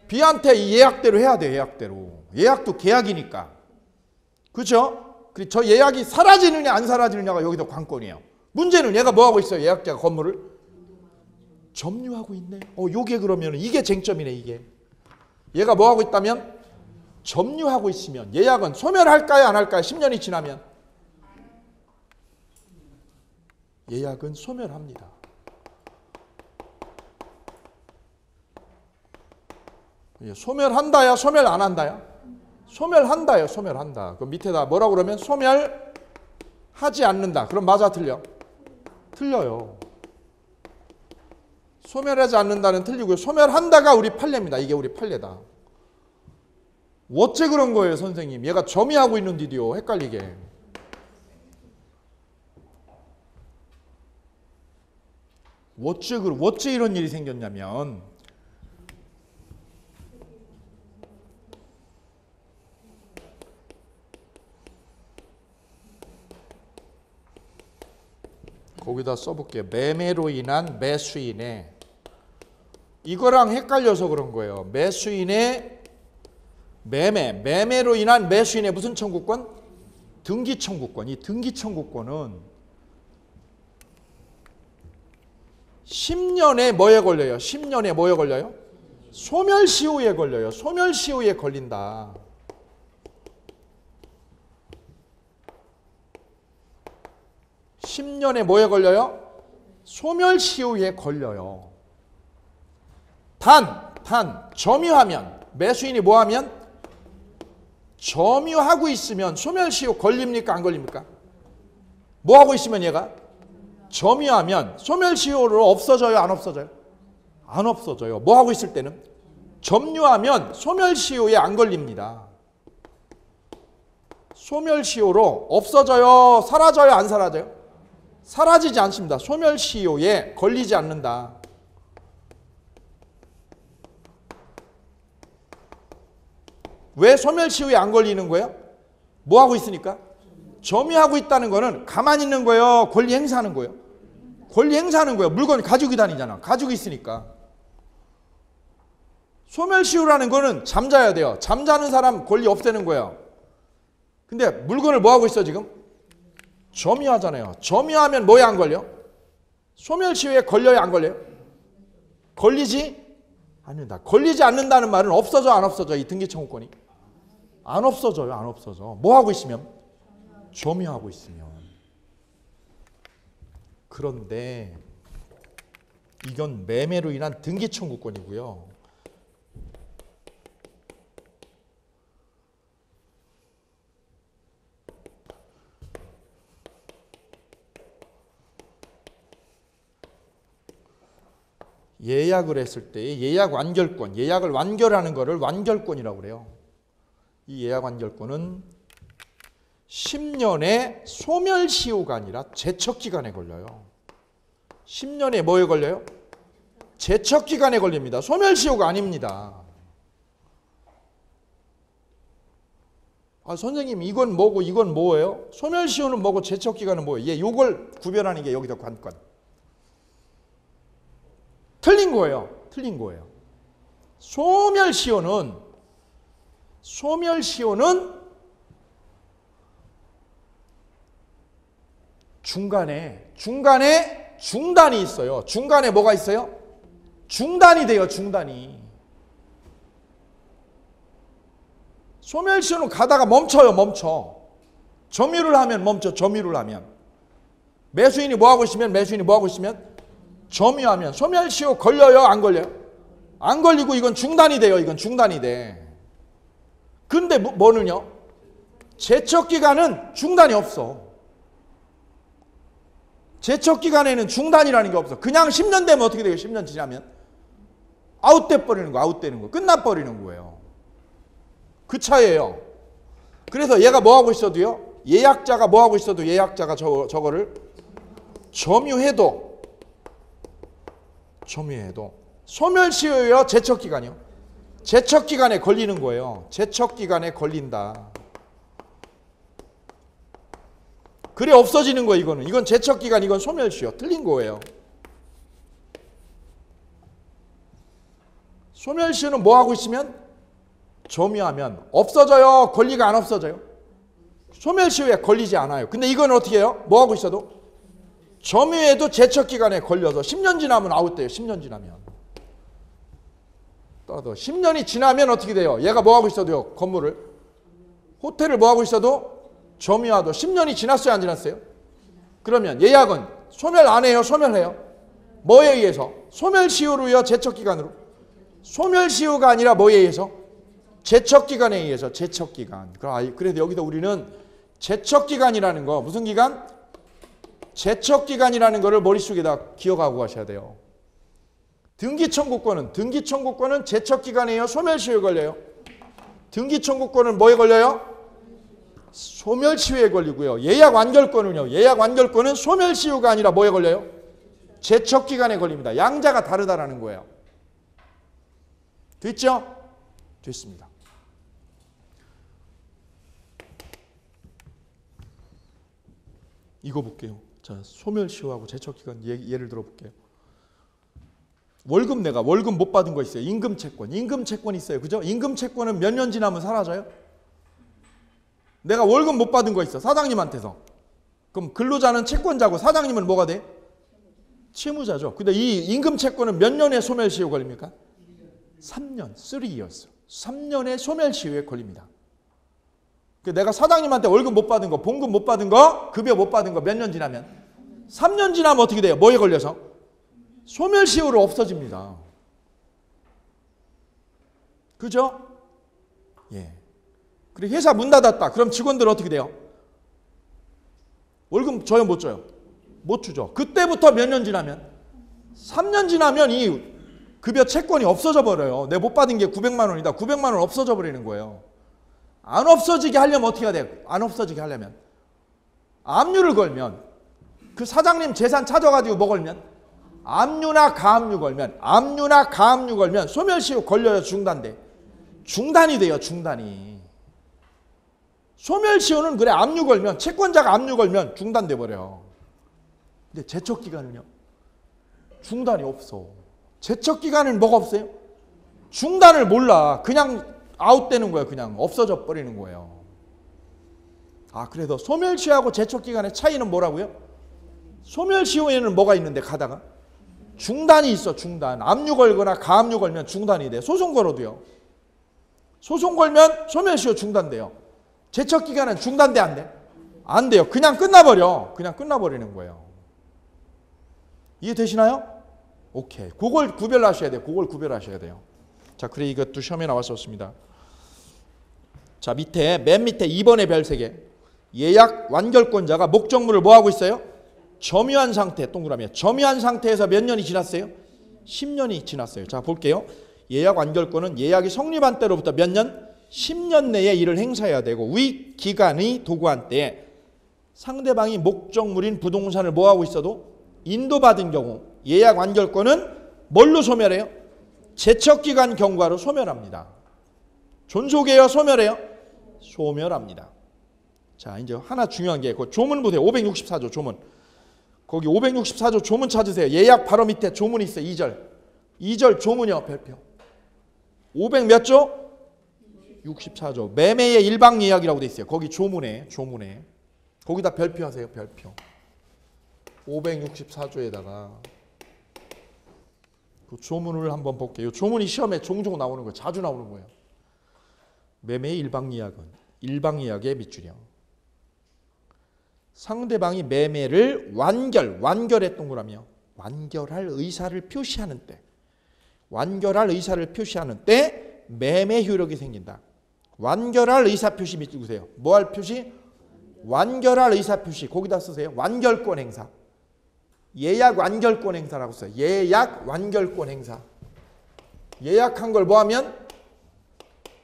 B한테 이 예약대로 해야 돼. 예약대로. 예약도 계약이니까. 그렇죠? 그리고 저 예약이 사라지느냐 안 사라지느냐가 여기서 관건이에요. 문제는 얘가 뭐 하고 있어요? 예약자가 건물을 점유하고 있네. 요게 그러면 이게 쟁점이네. 이게 얘가 뭐 하고 있다면 점유하고 있으면 예약은 소멸할까요 안 할까요? 10년이 지나면 예약은 소멸합니다. 소멸한다야 소멸 안 한다야? 소멸한다요. 소멸한다. 그럼 밑에다 뭐라고 그러면 소멸하지 않는다. 그럼 맞아 틀려? 틀려요. 소멸하지 않는다는 틀리고요. 소멸한다가 우리 판례입니다. 이게 우리 판례다. 어째 그런 거예요 선생님? 얘가 점유하고 있는데도요. 헷갈리게. 어째 이런 일이 생겼냐면 거기다 써볼게요. 매매로 인한 매수인의 이거랑 헷갈려서 그런 거예요. 매수인의 매매로 인한 매수인의 무슨 청구권? 등기 청구권. 이 등기 청구권은 10년에 뭐에 걸려요? 10년에 뭐에 걸려요? 소멸시효에 걸려요. 소멸시효에 걸린다. 10년에 뭐에 걸려요? 소멸시효에 걸려요. 단 점유하면 매수인이 뭐하면? 점유하고 있으면 소멸시효 걸립니까 안 걸립니까? 뭐하고 있으면 얘가? 점유하면 소멸시효로 없어져요 안 없어져요? 안 없어져요. 뭐하고 있을 때는? 점유하면 소멸시효에 안 걸립니다. 소멸시효로 없어져요 사라져요 안 사라져요? 사라지지 않습니다. 소멸시효에 걸리지 않는다. 왜 소멸시효에 안 걸리는 거예요? 뭐하고 있으니까? 점유하고 있다는 거는 가만히 있는 거예요? 권리 행사하는 거예요? 권리 행사하는 거예요. 물건 가지고 다니잖아. 가지고 있으니까. 소멸시효라는 거는 잠자야 돼요. 잠자는 사람 권리 없애는 거예요. 근데 물건을 뭐하고 있어 지금? 점유하잖아요. 점유하면 뭐에 안 걸려? 소멸시효에 걸려요 안 걸려요? 걸리지 않는다. 걸리지 않는다는 말은 없어져 안 없어져? 이 등기청구권이? 안 없어져요. 안 없어져. 뭐하고 있으면? 점유하고 있으면. 그런데 이건 매매로 인한 등기청구권이고요. 예약을 했을 때 예약 완결권, 예약을 완결하는 거를 완결권이라고 그래요. 이 예약 완결권은 10년의 소멸시효가 아니라 제척기간에 걸려요. 10년에 뭐에 걸려요? 제척기간에 걸립니다. 소멸시효가 아닙니다. 아, 선생님 이건 뭐고 이건 뭐예요? 소멸시효는 뭐고 제척기간은 뭐예요? 예, 요걸 구별하는 게 여기다 관건. 틀린 거예요. 틀린 거예요. 소멸시효는 중간에 중단이 있어요. 중간에 뭐가 있어요? 중단이 돼요. 중단이. 소멸시효는 가다가 멈춰요. 멈춰. 점유를 하면 멈춰. 점유를 하면. 매수인이 뭐하고 있으면 점유하면 소멸시효 걸려요? 안 걸려요? 안 걸리고 이건 중단이 돼요. 이건 중단이 돼. 근데 뭐는요? 제척기간은 중단이 없어. 제척기간에는 중단이라는 게 없어. 그냥 10년 되면 어떻게 돼요? 10년 지나면 아웃돼 버리는 거, 아웃되는 거, 끝나버리는 거예요. 그 차이예요. 그래서 얘가 뭐하고 있어도요, 예약자가 뭐하고 있어도 예약자가 저거를 점유해도 소멸시효요, 제척기간이요? 제척기간에 걸리는 거예요. 제척기간에 걸린다. 그래 없어지는 거예요. 이건 제척기간, 이건 소멸시효. 틀린 거예요. 소멸시효는 뭐하고 있으면? 점유하면 없어져요? 권리가 안 없어져요? 소멸시효에 걸리지 않아요. 근데 이건 어떻게 해요? 뭐하고 있어도? 점유해도 제척기간에 걸려서 10년 지나면 아웃돼요. 10년 지나면. 따라서 10년이 지나면 어떻게 돼요? 얘가 뭐하고 있어도요? 건물을, 호텔을 뭐하고 있어도 점유하도 10년이 지났어요? 안 지났어요? 그러면 예약은 소멸 안 해요? 소멸해요? 뭐에 의해서? 소멸시효로요? 제척기간으로? 소멸시효가 아니라 뭐에 의해서? 제척기간에 의해서. 제척기간. 그래서 여기서 우리는 제척기간이라는 거, 무슨 기간? 제척기간이라는 거를 머릿속에다 기억하고 가셔야 돼요. 등기청구권은 제척기간이에요? 소멸시효에 걸려요? 등기청구권은 뭐에 걸려요? 소멸시효에 걸리고요. 예약완결권은 소멸시효가 아니라 뭐에 걸려요? 제척기간에 걸립니다. 양자가 다르다라는 거예요. 됐죠? 됐습니다. 이거 볼게요. 자, 소멸시효하고 제척기간 예를 들어볼게요. 내가 월급 못 받은 거 있어요. 임금채권 있어요. 그죠? 임금채권은 몇 년 지나면 사라져요? 내가 월급 못 받은 거 있어. 사장님한테서. 그럼 근로자는 채권자고 사장님은 뭐가 돼? 채무자죠. 근데 이 임금채권은 몇 년에 소멸시효 걸립니까? 3년, 3 years. 3년의 소멸시효에 걸립니다. 내가 사장님한테 월급 못 받은 거, 봉급 못 받은 거, 급여 못 받은 거 몇 년 지나면? 3년 지나면 어떻게 돼요? 뭐에 걸려서? 소멸시효로 없어집니다. 그죠? 예. 그리고 회사 문 닫았다. 그럼 직원들 어떻게 돼요? 월급 줘요, 못 줘요? 못 주죠. 그때부터 몇 년 지나면? 3년 지나면 이 급여 채권이 없어져 버려요. 내가 못 받은 게 900만 원이다. 900만 원 없어져 버리는 거예요. 안 없어지게 하려면 어떻게 해야 돼요? 안 없어지게 하려면 압류를 걸면, 그 사장님 재산 찾아가지고 뭐 걸면? 압류나 가압류 걸면 소멸시효 걸려요? 중단돼? 중단이 돼요. 중단이. 소멸시효는 그래 압류 걸면, 채권자가 압류 걸면 중단돼 버려요. 근데 제척기간은요? 중단이 없어. 제척기간은 뭐가 없어요? 중단을 몰라. 그냥 아웃되는 거예요. 그냥 없어져 버리는 거예요. 그래서 소멸시효하고 제척기간의 차이는 뭐라고요? 소멸시효에는 뭐가 있는데 가다가? 중단이 있어. 중단. 압류 걸거나 가압류 걸면 중단이 돼. 소송 걸어도요. 소송 걸면 소멸시효 중단돼요. 제척기간은 중단돼 안 돼? 안 돼요. 그냥 끝나버려. 그냥 끝나버리는 거예요. 이해되시나요? 오케이. 그걸 구별하셔야 돼요. 그걸 구별하셔야 돼요. 자, 그래 이것도 시험에 나왔었습니다. 자, 맨 밑에 2번의 별 3개. 예약 완결권자가 목적물을 뭐 하고 있어요? 점유한 상태, 동그라미에. 점유한 상태에서 몇 년이 지났어요? 10년이 지났어요. 자, 볼게요. 예약 완결권은 예약이 성립한 때로부터 몇 년? 10년 내에 이를 행사해야 되고 위 기간의 도구한 때에 상대방이 목적물인 부동산을 뭐하고 있어도 인도받은 경우 예약 완결권은 뭘로 소멸해요? 제척기간 경과로 소멸합니다. 존속해요? 소멸해요? 소멸합니다. 자, 이제 하나 중요한 게 그 조문 보세요. 564조 조문. 거기 564조 조문 찾으세요. 예약 바로 밑에 조문이 있어요. 2절. 2절 조문이요. 별표. 500 몇 조? 64조. 매매의 일방 예약이라고 돼 있어요. 거기 조문에. 거기다 별표하세요. 별표. 564조에다가 그 조문을 한번 볼게요. 조문이 시험에 종종 나오는 거예요. 자주 나오는 거예요. 매매의 일방 예약은 일방 예약의 밑줄이요. 상대방이 매매를 완결했던 거라며 완결할 의사를 표시하는 때 매매 효력이 생긴다. 완결할 의사 표시 밑줄 그으세요. 뭐 할 표시? 완결할 의사 표시. 거기다 쓰세요. 완결권 행사. 예약 완결권 행사라고 써요. 예약 완결권 행사. 예약한 걸 뭐 하면?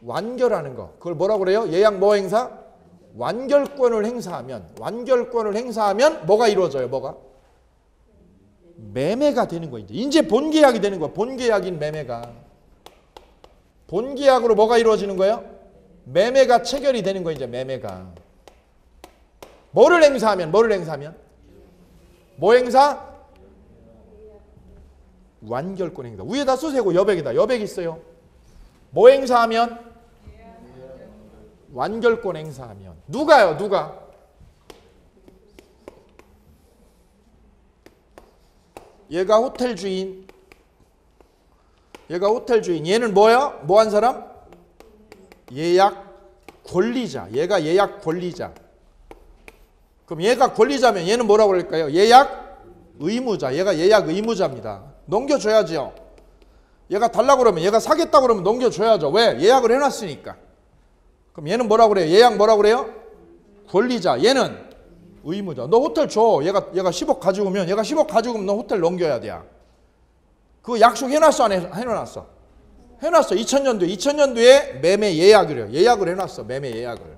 완결하는 거. 그걸 뭐라고 그래요? 예약 뭐 행사? 완결권을 행사하면 뭐가 이루어져요? 뭐가? 매매가 되는 거. 이제 본계약이 되는 거야. 본계약인 매매가. 본계약으로 뭐가 이루어지는 거예요? 매매가 체결이 되는 거. 이제 매매가. 뭐를 행사하면? 뭐 행사? 완결권 행사. 위에다 쓰세요. 여백에다. 여백 있어요. 뭐 행사하면? 완결권 행사하면. 누가요? 누가? 얘가 호텔 주인. 얘는 뭐야? 뭐 한 사람? 예약 권리자. 얘가 예약 권리자. 그럼 얘가 권리자면 얘는 뭐라고 그럴까요? 예약 의무자. 얘가 예약 의무자입니다. 넘겨줘야죠. 얘가 달라고 그러면, 얘가 사겠다고 그러면 넘겨줘야죠. 왜? 예약을 해놨으니까. 그럼 얘는 뭐라고 그래요? 예약 뭐라고 그래요? 권리자. 얘는 의무자. 너 호텔 줘. 얘가 10억 가지고 오면, 얘가 10억 가지고 오면 너 호텔 넘겨야 돼. 그거 약속 해놨어? 안 해놨어? 해놨어. 2000년도에 매매 예약을 해요. 예약을 해놨어. 매매 예약을.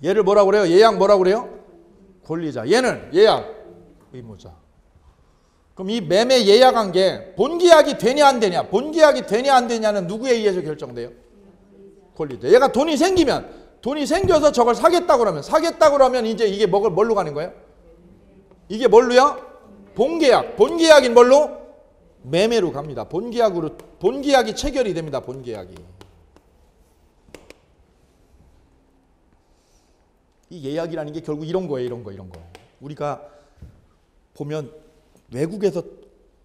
얘를 뭐라고 그래요? 예약 뭐라고 그래요? 권리자. 얘는 예약 의무자. 그럼 이 매매 예약한 게 본계약이 되냐 안 되냐? 본계약이 되냐 안 되냐는 누구에 의해서 결정돼요? 권리자. 얘가 돈이 생겨서 저걸 사겠다고 그러면 이제 이게 뭘로 가는 거예요? 이게 뭘로요? 본계약. 본계약인 뭘로? 매매로 갑니다. 본계약이 체결이 됩니다. 본계약이. 이 예약이라는 게 결국 이런 거예요. 이런 거. 우리가 보면 외국에서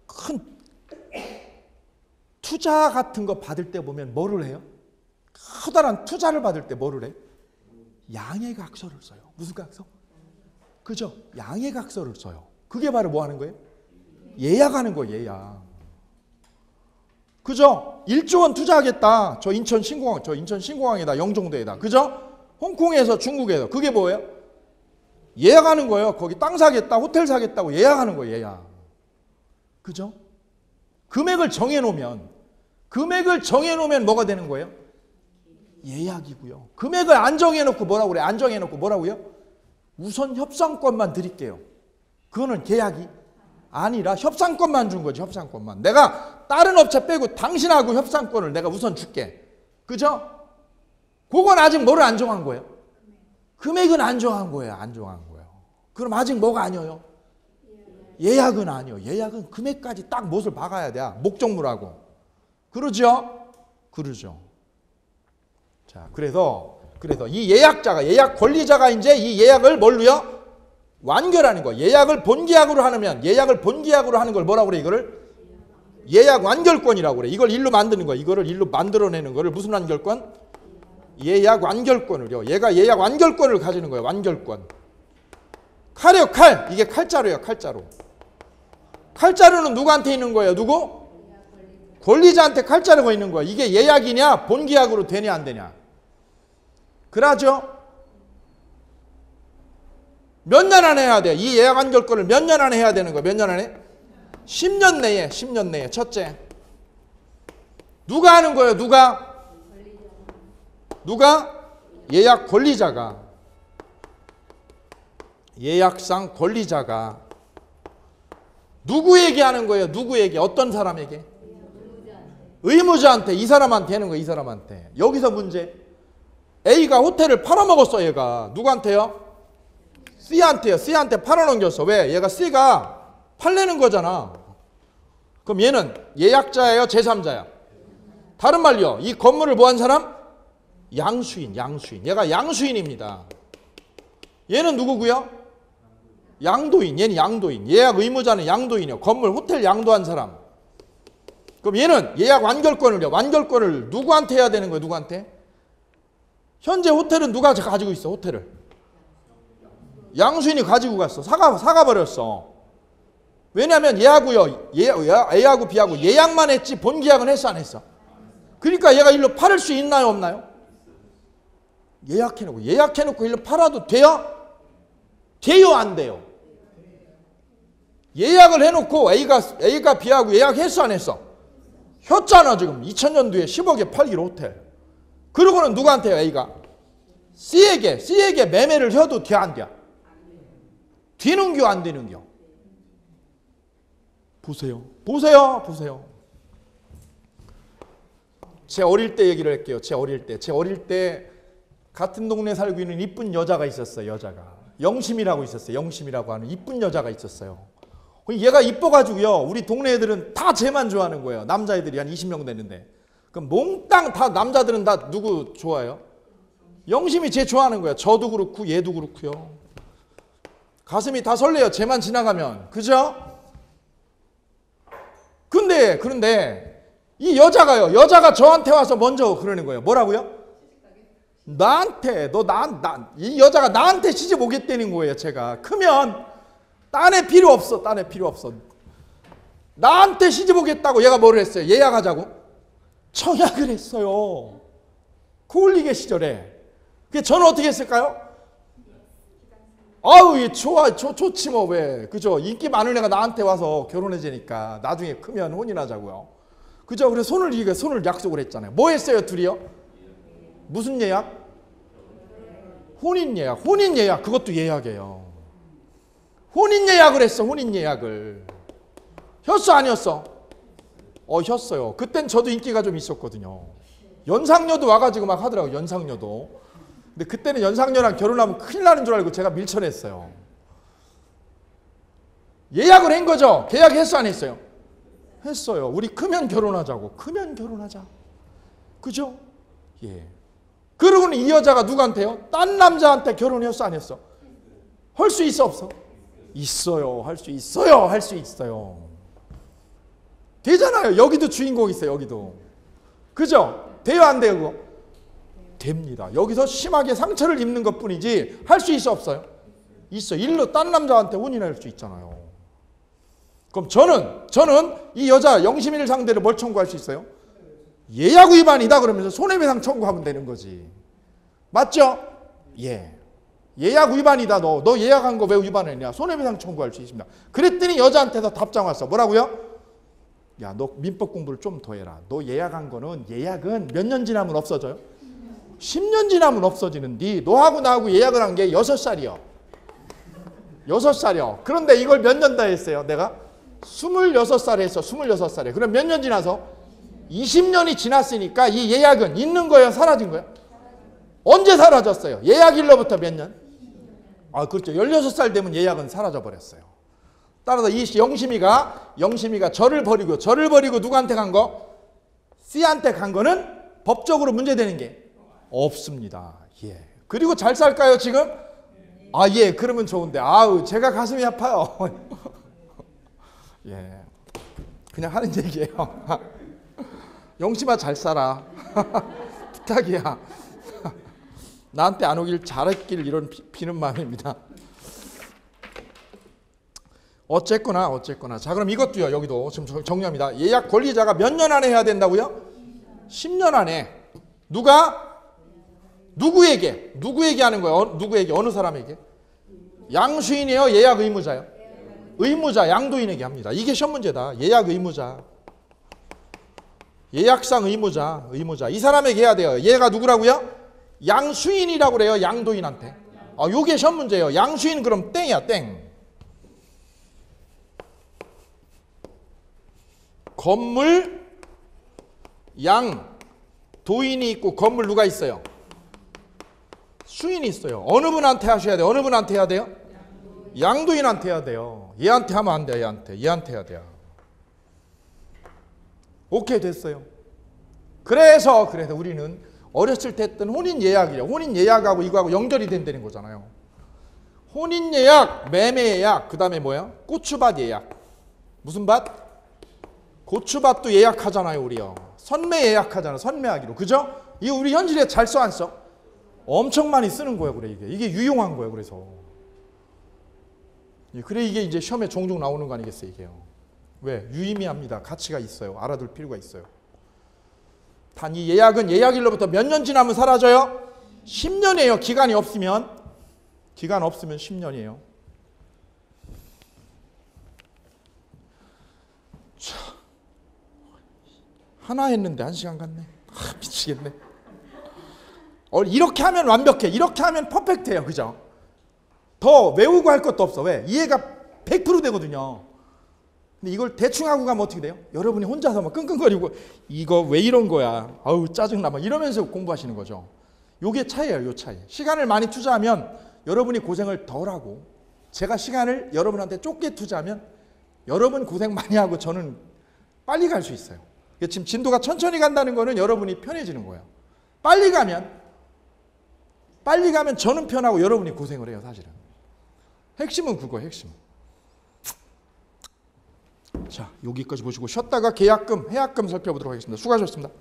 큰 투자 같은 거 받을 때 보면 뭐를 해요? 커다란 투자를 받을 때 뭐를 해? 양해각서를 써요. 무슨 각서? 그죠? 양해각서를 써요. 그게 바로 뭐 하는 거예요? 예약하는 거예요. 예약. 그죠? 1조 원 투자하겠다. 저 인천 신공항에다, 영종도에다. 그죠? 홍콩에서, 중국에서. 그게 뭐예요? 예약하는 거예요. 거기 땅 사겠다, 호텔 사겠다고 예약하는 거예요. 예약. 그죠? 금액을 정해놓으면 뭐가 되는 거예요? 예약이고요. 금액을 안 정해놓고 뭐라고 그래요? 안 정해놓고 뭐라고요? 우선 협상권만 드릴게요. 그거는 계약이 아니라 협상권만 준 거지. 협상권만. 내가 다른 업체 빼고 당신하고 협상권을 내가 우선 줄게. 그죠? 그건 아직 뭐를 안 정한 거예요? 금액은 안 정한 거예요. 안 정한 거예요. 그럼 아직 뭐가 아니에요? 예약은 아니에요. 예약은 금액까지 딱 못을 박아야 돼. 목적물하고. 그러죠? 그러죠. 자, 그래서 이 예약자가, 예약 권리자가 이제 이 예약을 뭘로요? 완결하는 거. 예약을 본계약으로 하는 걸 뭐라고 그래? 이거를 예약 완결권이라고 그래. 이걸 일로 만드는 거. 이거를 일로 만들어내는 거를 무슨 완결권? 예약 완결권을요. 얘가 예약 완결권을 가지는 거예요. 완결권. 칼이요, 칼. 이게 칼자루예요. 칼자루. 칼자루는 누구한테 있는 거예요? 누구? 권리자한테 칼자루가 있는 거예요. 이게 예약이냐? 본계약으로 되냐 안 되냐? 그러죠? 몇 년 안에 해야 돼? 이 예약 완결권을 몇 년 안에 해야 되는 거야? 몇 년 안에? 10년 내에. 10년 내에. 첫째. 누가 하는 거예요? 누가? 예약 권리자가. 예약상 권리자가. 누구에게 하는 거예요? 누구에게? 어떤 사람에게? 의무자한테. 이 사람한테 하는 거예요. 이 사람한테. 여기서 문제. A가 호텔을 팔아먹었어. 얘가. 누구한테요? C한테요. C한테 팔아넘겼어. 왜? 얘가 C가 팔려는 거잖아. 그럼 얘는 예약자예요? 제3자야? 다른 말요. 이 건물을 뭐 한 사람? 양수인. 얘가 양수인입니다. 얘는 누구고요? 양도인. 얘는 양도인. 예약 의무자는 양도인이요. 건물 호텔 양도한 사람. 그럼 얘는 예약 완결권을요. 완결권을 누구한테 해야 되는 거예요? 누구한테? 현재 호텔은 누가 가지고 있어? 호텔을. 양수인이 가지고 갔어. 사가버렸어. 왜냐하면 얘하고요. A하고 B하고 예약만 했지 본계약은 했어 안 했어? 그러니까 얘가 일로 팔을 수 있나요 없나요? 예약해놓고 일로 팔아도 돼요? 돼요 안 돼요? 예약을 해놓고 A가 B하고 예약했어 안 했어? 했잖아. 지금 2000년도에 10억에 팔기로 호텔. 그러고는 누구한테요? A가 C에게 매매를 해도 돼 안 돼? 되는겨 안 되는겨? 보세요. 제 어릴 때 얘기를 할게요. 제 어릴 때 같은 동네에 살고 있는 이쁜 여자가 있었어요. 영심이라고 있었어요. 영심이라고 하는 이쁜 여자가 있었어요. 얘가 이뻐가지고요. 우리 동네 애들은 다 쟤만 좋아하는 거예요. 남자애들이 한 20명 되는데. 그럼 몽땅 다 남자들은 다 누구 좋아해요? 영심이 쟤 좋아하는 거예요. 저도 그렇고 얘도 그렇고요. 가슴이 다 설레요. 쟤만 지나가면. 그죠? 그런데 이 여자가 저한테 와서 먼저 그러는 거예요. 뭐라고요? 나한테 이 여자가 나한테 시집 오겠다는 거예요. 제가 크면 딴 애 필요 없어. 나한테 시집 오겠다고 얘가 뭐를 했어요? 예약하자고 청약을 했어요. 코울리게 시절에. 그게 저는 어떻게 했을까요? 아우 좋지 뭐. 왜? 그죠? 인기 많은 애가 나한테 와서 결혼해지니까 나중에 크면 혼인하자고요. 그죠? 그래서 손을 약속을 했잖아요. 뭐 했어요 둘이요? 무슨 예약? 혼인 예약. 그것도 예약이에요. 혼인 예약을 했어. 혼인 예약을. 혔어 아니었어? 혔어요. 그땐 저도 인기가 좀 있었거든요. 연상녀도 와가지고 막 하더라고요. 연상녀도. 근데 그때는 연상녀랑 결혼하면 큰일 나는 줄 알고 제가 밀쳐냈어요. 예약을 한 거죠. 계약했어 안 했어요? 했어요. 우리 크면 결혼하자고. 그죠? 예. 그러고는 이 여자가 누구한테요? 딴 남자한테 결혼했어 안 했어? 할 수 있어 없어? 있어요. 할 수 있어요. 되잖아요. 여기도 주인공 있어요. 여기도. 그죠? 돼요 안 돼요 그거? 됩니다. 여기서 심하게 상처를 입는 것뿐이지 할 수 있어 없어요? 있어. 일로 딴 남자한테 혼인할 수 있잖아요. 그럼 저는 이 여자 영심이를 상대로 뭘 청구할 수 있어요? 예약 위반이다 그러면서 손해배상 청구하면 되는 거지. 맞죠? 예. 예약 위반이다. 너 예약한 거 왜 위반했냐? 손해배상 청구할 수 있습니다. 그랬더니 여자한테서 답장 왔어. 뭐라고요? 야, 너 민법 공부를 좀 더 해라. 너 예약한 거는 예약은 몇 년 지나면 없어져요? 10년 지나면 없어지는데 너하고 나하고 예약을 한 게 6살이요. 6살이요. 그런데 이걸 몇 년 다 했어요? 내가 26살 했어. 26살에. 그럼 몇 년 지나서? 20년이 지났으니까 이 예약은 있는 거예요? 사라진 거예요? 언제 사라졌어요? 예약일로부터 몇 년? 그렇죠. 16살 되면 예약은 사라져 버렸어요. 따라서 이 영심이가 저를 버리고 누구한테 간 거? C한테 간 거는 법적으로 문제되는 게 없습니다. 예. 그리고 잘 살까요, 지금? 예. 그러면 좋은데. 제가 가슴이 아파요. 예. 그냥 하는 얘기예요. 영심아 잘 살아. 부탁이야. 나한테 안 오길 잘했길 이런 비는 마음입니다. 어쨌거나. 자, 그럼 이것도요. 여기도 지금 정리합니다. 예약 권리자가 몇 년 안에 해야 된다고요? 10년 안에. 누가? 누구에게 하는 거예요? 누구에게? 어느 사람에게? 양수인이에요? 예약 의무자요? 의무자 양도인에게 합니다. 이게 시험 문제다. 예약 의무자. 예약상 의무자. 이 사람에게 해야 돼요. 얘가 누구라고요? 양수인이라고 그래요. 양도인한테. 요게 시험 문제예요. 양수인 그럼 땡이야. 땡. 건물 양도인이 있고 건물 누가 있어요? 수인이 있어요. 어느 분한테 하셔야 돼요? 어느 분한테 해야 돼요? 양도인한테 해야 돼요. 얘한테 하면 안 돼요. 얘한테 해야 돼요. 오케이 됐어요. 그래서 우리는 어렸을 때 했던 혼인 예약이에요. 혼인 예약하고 이거하고 연결이 된다는 거잖아요. 혼인 예약, 매매 예약, 그 다음에 뭐야? 고추밭 예약. 무슨 밭? 고추밭도 예약하잖아요, 우리요. 선매 예약하잖아요. 선매하기로. 그죠? 이거 우리 현실에 잘 써, 안 써? 엄청 많이 쓰는 거예요, 그래, 이게 유용한 거예요, 그래서. 그래, 이게 이제 시험에 종종 나오는 거 아니겠어요, 이게요. 왜? 유의미합니다. 가치가 있어요. 알아둘 필요가 있어요. 단 이 예약은 예약일로부터 몇 년 지나면 사라져요? 10년이에요. 기간 없으면 10년이에요. 자, 하나 했는데 1시간 갔네. 미치겠네. 이렇게 하면 완벽해. 이렇게 하면 퍼펙트해요. 그죠? 더 외우고 할 것도 없어. 왜? 이해가 100% 되거든요. 근데 이걸 대충 하고 가면 어떻게 돼요? 여러분이 혼자서 막 끙끙거리고 이거 왜 이런 거야? 아우 짜증나 막 이러면서 공부하시는 거죠. 요게 차이예요. 요 차이. 시간을 많이 투자하면 여러분이 고생을 덜 하고, 제가 시간을 여러분한테 좁게 투자하면 여러분 고생 많이 하고 저는 빨리 갈 수 있어요. 지금 진도가 천천히 간다는 거는 여러분이 편해지는 거예요. 빨리 가면 저는 편하고 여러분이 고생을 해요, 사실은. 핵심은 그거예요, 핵심. 자, 여기까지 보시고 쉬었다가 계약금, 해약금 살펴보도록 하겠습니다. 수고하셨습니다.